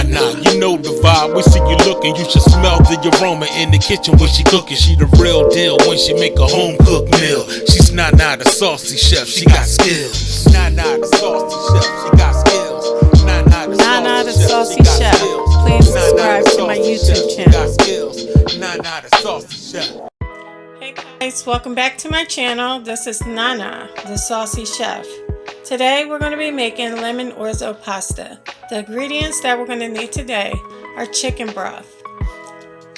Nana, you know the vibe. We see you looking, you should smell the aroma in the kitchen when she cooking. She the real deal when she make a home cooked meal. She's Nana the saucy chef, she got skills. Nana the saucy chef, she got skills. Nana the Saucy Chef. Please subscribe to my YouTube channel. Nana the Saucy Chef. Hey guys, welcome back to my channel. This is Nana the Saucy Chef. Today we're going to be making lemon orzo pasta. The ingredients that we're going to need today are chicken broth,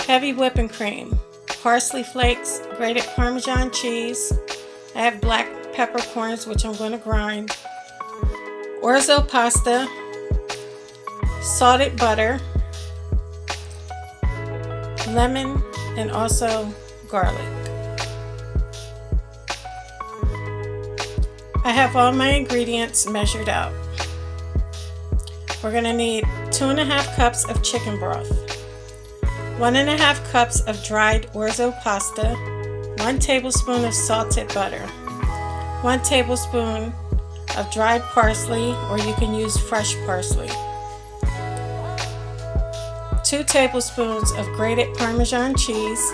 heavy whipping cream, parsley flakes, grated parmesan cheese. I have black peppercorns which I'm going to grind, orzo pasta, salted butter, lemon, and also garlic. I have all my ingredients measured out. We're going to need 2.5 cups of chicken broth, 1.5 cups of dried orzo pasta, 1 tablespoon of salted butter, 1 tablespoon of dried parsley, or you can use fresh parsley, 2 tablespoons of grated parmesan cheese,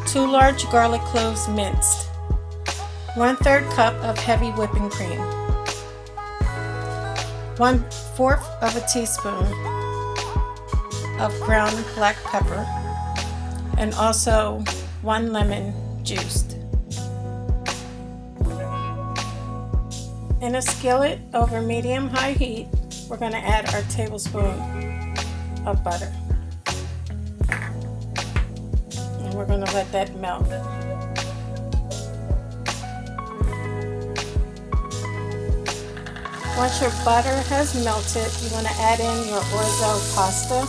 2 large garlic cloves minced, 1/3 cup of heavy whipping cream, 1/4 of a teaspoon of ground black pepper, and also 1 lemon juiced. In a skillet over medium-high heat, we're going to add our tablespoon of butter. And we're going to let that melt. Once your butter has melted, you want to add in your orzo pasta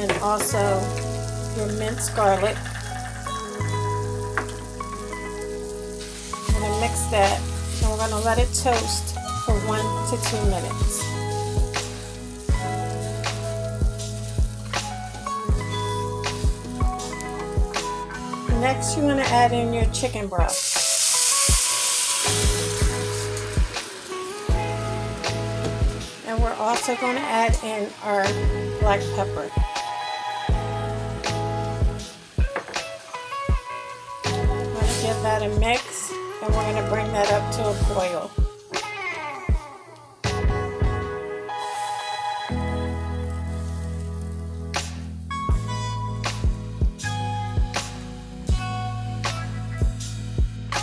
and also your minced garlic. We're going to mix that and we're going to let it toast for 1 to 2 minutes. Next, you want to add in your chicken broth. And we're also going to add in our black pepper. I'm going to give that a mix, and we're going to bring that up to a boil.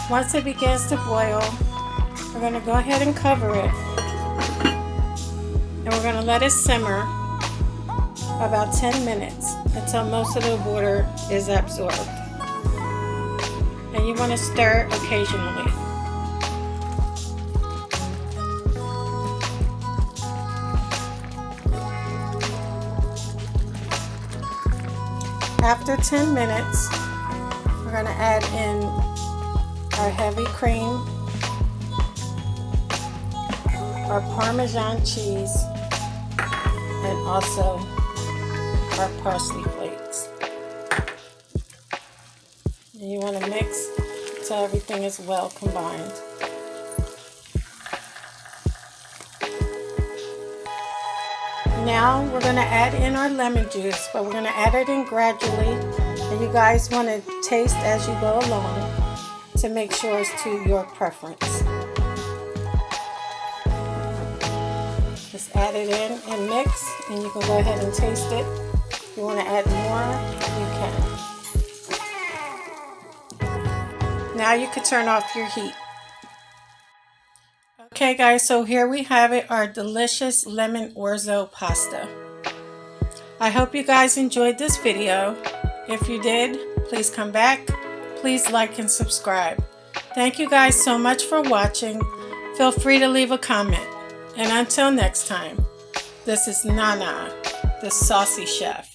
Once it begins to boil, we're going to go ahead and cover it. And we're going to let it simmer about 10 minutes until most of the water is absorbed. And you want to stir occasionally. After 10 minutes, we're going to add in our heavy cream, our parmesan cheese, and also our parsley flakes. And you want to mix so everything is well combined. Now we're going to add in our lemon juice, but we're going to add it in gradually, and you guys want to taste as you go along to make sure it's to your preference. Just add it in and mix, and you can go ahead and taste it. If you want to add more, you can. Now you can turn off your heat. Okay guys, so here we have it, our delicious lemon orzo pasta. I hope you guys enjoyed this video. If you did, please come back. Please like and subscribe. Thank you guys so much for watching. Feel free to leave a comment. And until next time, this is Nana, the Saucy Chef.